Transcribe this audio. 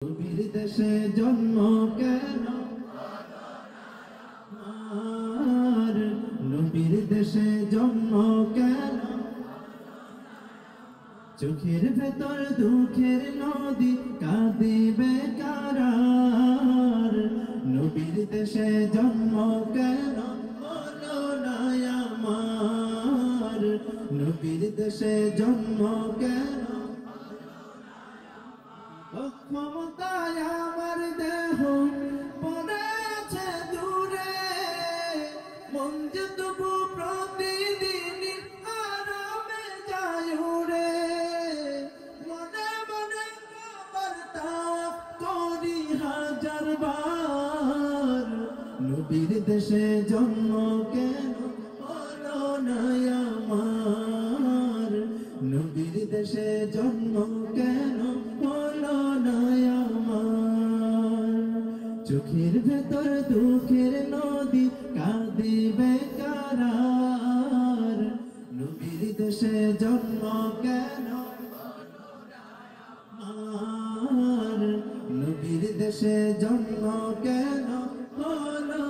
নবীর দেশে জন্ম কেন আর নবীর দেশে জন্ম কেন চোখের ভেতর দুঃখের নদী কাঁদিবে কারার নবীর দেশে জন্ম কেন বলো না আমার নবীর দেশে জন্ম কেন ক্ষমতায় আমার দেহ পড়ে আছে দূরে মন যে তবু প্রতিদিন আরামে যায় উড়ে মনে মনে বার্তা করি হাজার বার নবীর দেশে জন্ম কেন বলো না আমার নবীর দেশে জন্ম কেন বলো না আমার চোখের ভেতর দুঃখের নদী কাঁদিবে কারার নবীর দেশে জন্ম কেন আমার নবীর দেশে জন্ম কেন বলো